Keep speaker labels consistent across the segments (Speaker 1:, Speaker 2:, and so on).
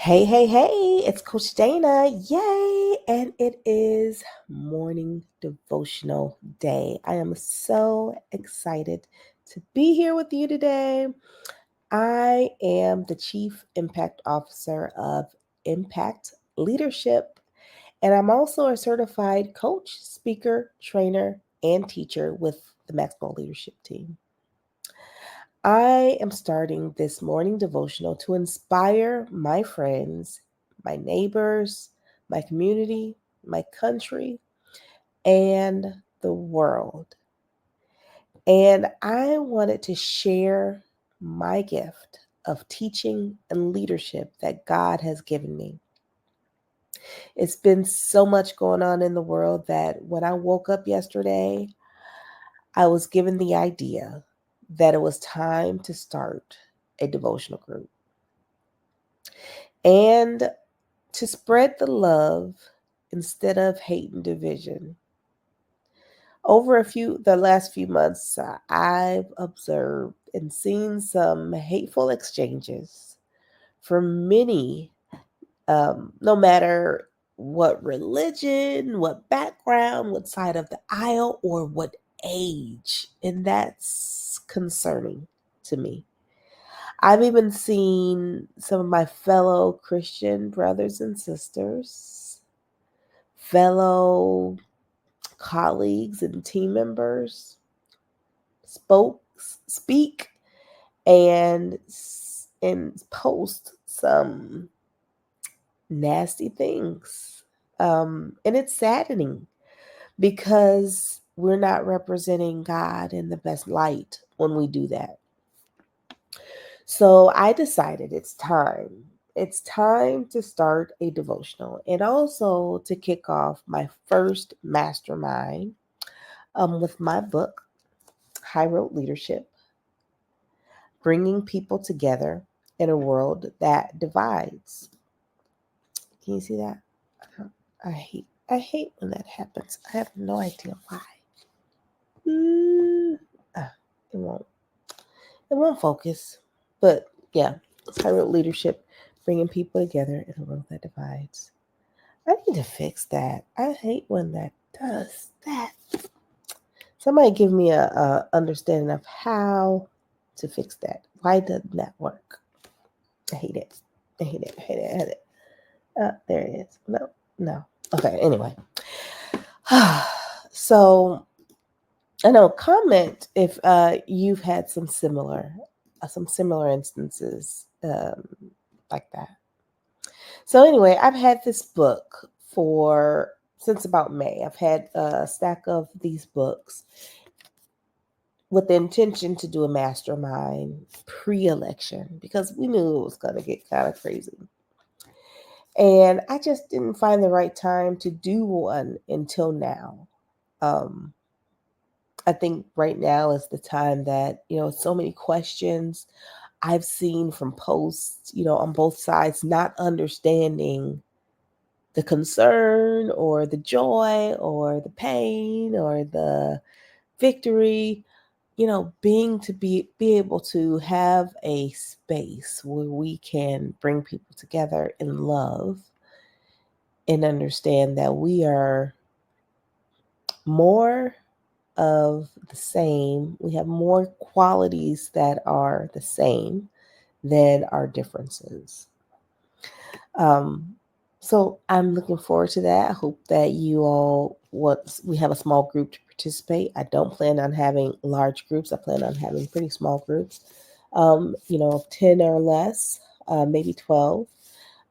Speaker 1: Hey, hey, hey, it's Coach Dana. Yay! And it is morning devotional day. I am so excited to be here with you today. I am the Chief Impact Officer of Impact Leadership, and I'm also a certified coach, speaker, trainer, and teacher with the Maxwell Leadership Team. I am starting this morning devotional to inspire my friends, my neighbors, my community, my country, and the world. And I wanted to share my gift of teaching and leadership that God has given me. It's been so much going on in the world that when I woke up yesterday, I was given the idea that it was time to start a devotional group and to spread the love instead of hate and division. Over the last few months, I've observed and seen some hateful exchanges from many, no matter what religion, what background, what side of the aisle, or what age. And that's concerning to me. I've even seen some of my fellow Christian brothers and sisters, fellow colleagues and team members speak and post some nasty things. And it's saddening because we're not representing God in the best light when we do that. So I decided it's time. It's time to start a devotional and also to kick off my first mastermind with my book, High Road Leadership, Bringing People Together in a World That Divides. Can you see that? I hate when that happens. I have no idea why. Mm, it won't. It won't focus. But yeah, it's High Road Leadership, bringing people together in a world that divides. I need to fix that. I hate when that does that. Somebody give me a understanding of how to fix that. Why doesn't that work? I hate it. I hate it. I hate it. I hate it. There it is. No. Okay. Anyway, so I know. Comment if you've had some similar instances like that. So anyway, I've had this book for since about May. I've had a stack of these books with the intention to do a mastermind pre-election because we knew it was going to get kind of crazy. And I just didn't find the right time to do one until now. Um, I think right now is the time that, so many questions I've seen from posts, on both sides, not understanding the concern or the joy or the pain or the victory, being to be able to have a space where we can bring people together in love and understand that we are more of the same. We have more qualities that are the same than our differences. Um, so I'm looking forward to that. I hope that you all we have a small group to participate. I don't plan on having large groups. I plan on having pretty small groups, 10 or less, maybe 12.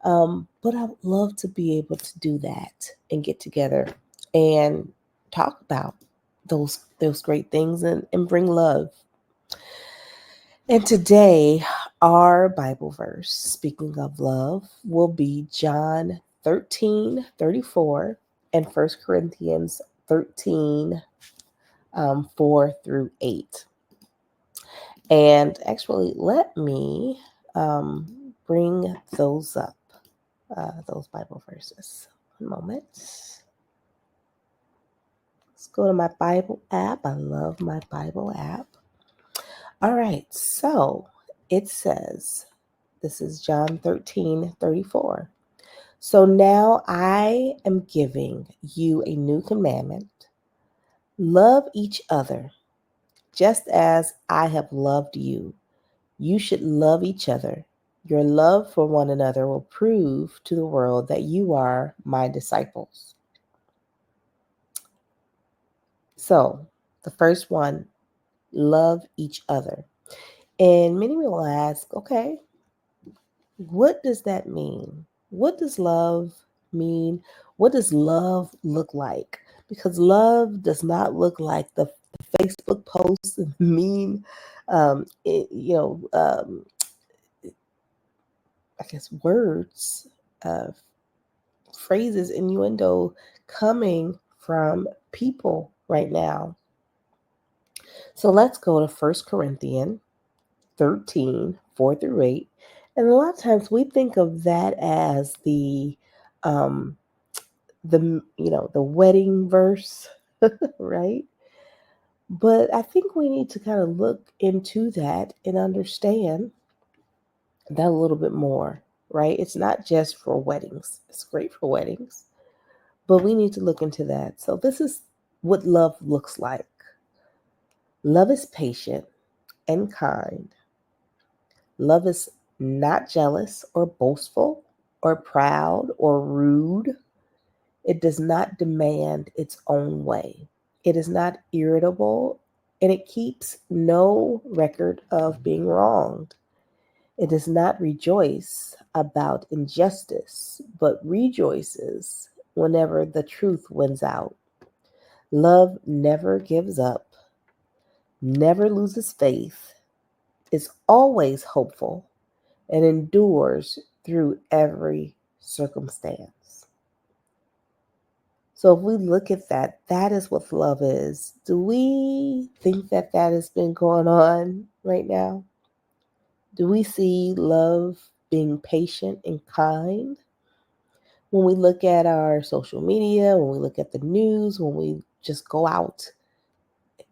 Speaker 1: But I would love to be able to do that and get together and talk about those great things and bring love. And today, our Bible verse, speaking of love, will be John 13:34 and 1 Corinthians 13, 4 through 8. And actually, let me bring those up, those Bible verses. One moment. Let's go to my Bible app. I love my Bible app. All right, so it says, This is John 13:34. So now I am giving you a new commandment. Love each other, just as I have loved you. You should love each other. Your love for one another will prove to the world that you are my disciples. So, the first one, love each other. And many will ask, okay, what does that mean? What does love mean? What does love look like? Because love does not look like the Facebook posts and mean, I guess words, uh, phrases, innuendo coming from people right now. So let's go to 1 Corinthians 13:4-8. And a lot of times we think of that as um the wedding verse, right? But I think we need to kind of look into that and understand that a little bit more, right? It's not just for weddings. It's great for weddings, but we need to look into that. So this is what love looks like. Love is patient and kind. Love is not jealous or boastful or proud or rude. It does not demand its own way. It is not irritable, and it keeps no record of being wronged. It does not rejoice about injustice, but rejoices whenever the truth wins out. Love never gives up, never loses faith, is always hopeful, and endures through every circumstance. So if we look at that, that is what love is. Do we think that that has been going on right now? Do we see love being patient and kind? When we look at our social media, when we look at the news, when we just go out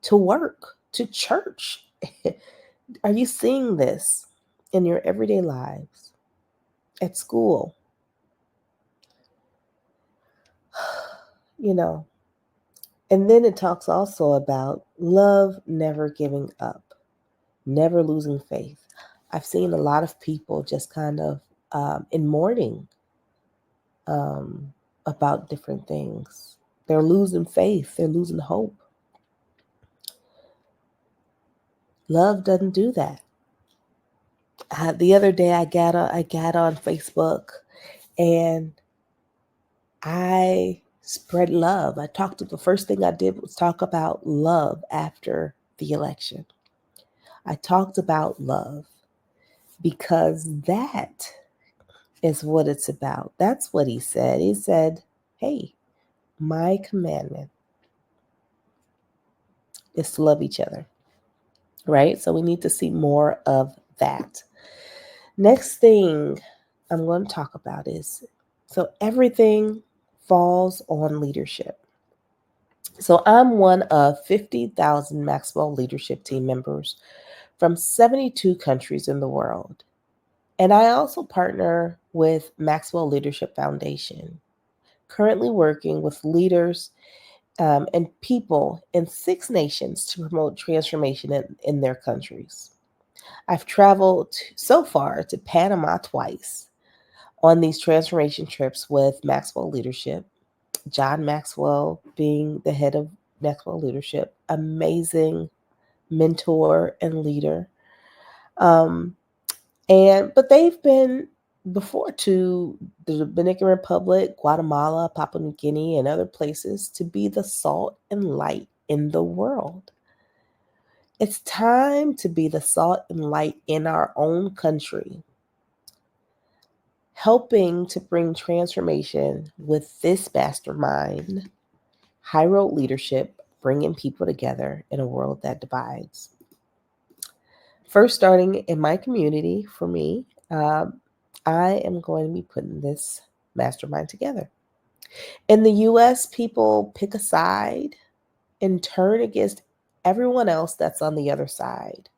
Speaker 1: to work, to church, are you seeing this in your everyday lives, at school? You know, and then it talks also about love never giving up, never losing faith. I've seen a lot of people just kind of in mourning um, about different things. They're losing faith, they're losing hope. Love doesn't do that. The other day, I got on Facebook and I spread love. The first thing I did was talk about love after the election. I talked about love because that is what it's about. That's what he said. He said, hey, my commandment is to love each other, right? So we need to see more of that. Next thing I'm going to talk about is so everything falls on leadership. So I'm one of 50,000 Maxwell leadership team members from 72 countries in the world. And I also partner with Maxwell Leadership Foundation, currently working with leaders and people in 6 nations to promote transformation in their countries. I've traveled so far to Panama twice on these transformation trips with Maxwell Leadership. John Maxwell being the head of Maxwell Leadership, amazing mentor and leader. Um, but they've been before to the Dominican Republic, Guatemala, Papua New Guinea, and other places to be the salt and light in the world. It's time to be the salt and light in our own country, helping to bring transformation with this mastermind, high road leadership, bringing people together in a world that divides. First, starting in my community, for me, I am going to be putting this mastermind together. In the US, people pick a side and turn against everyone else that's on the other side.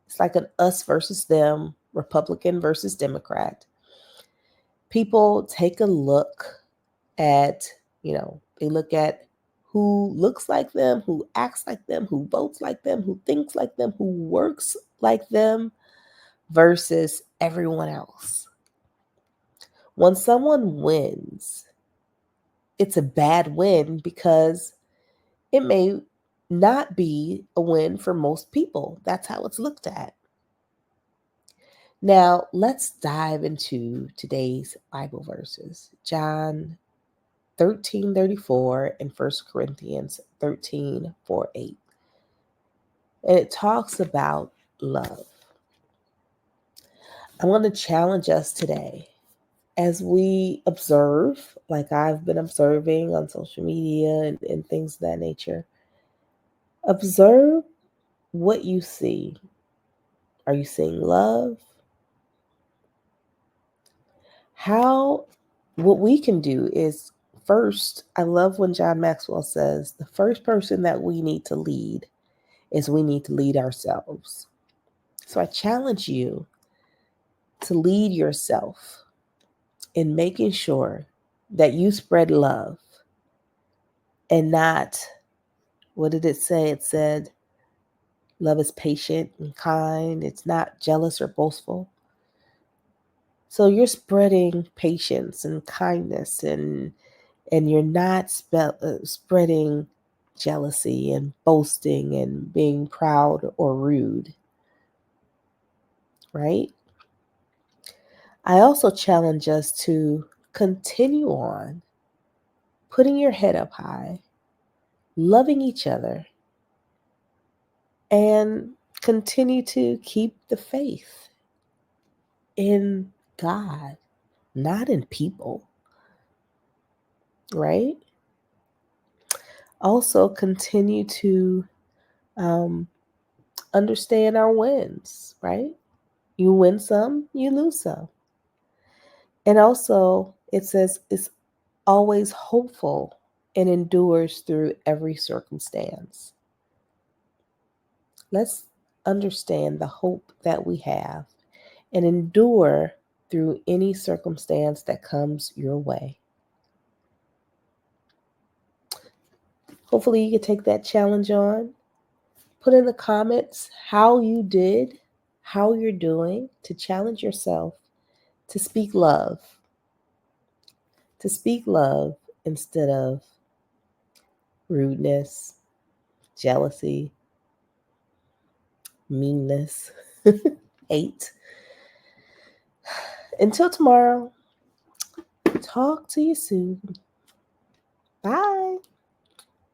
Speaker 1: It's like an us versus them Republican versus Democrat. People take a look at, they look at who looks like them, who acts like them, who votes like them, who thinks like them, who works like them versus everyone else. When someone wins, it's a bad win because it may not be a win for most people. That's how it's looked at. Now, let's dive into today's Bible verses. John 13:34 and 1 Corinthians 13:4-8. And it talks about love. I want to challenge us today as we observe, like I've been observing on social media and things of that nature. Observe what you see. Are you seeing love? What we can do is first, I love when John Maxwell says the first person that we need to lead is we need to lead ourselves. So I challenge you to lead yourself in making sure that you spread love and not, what did it say? It said, love is patient and kind. It's not jealous or boastful. So you're spreading patience and kindness and you're not spreading jealousy and boasting and being proud or rude, right? I also challenge us to continue on putting your head up high, loving each other, and continue to keep the faith in God, not in people, right? Also, continue to understand our wins, right? You win some, you lose some. And also, it says it's always hopeful and endures through every circumstance. Let's understand the hope that we have and endure through any circumstance that comes your way. Hopefully, you can take that challenge on. Put in the comments how you did, how you're doing to challenge yourself to speak love instead of rudeness, jealousy, meanness, hate. Until tomorrow, talk to you soon. Bye.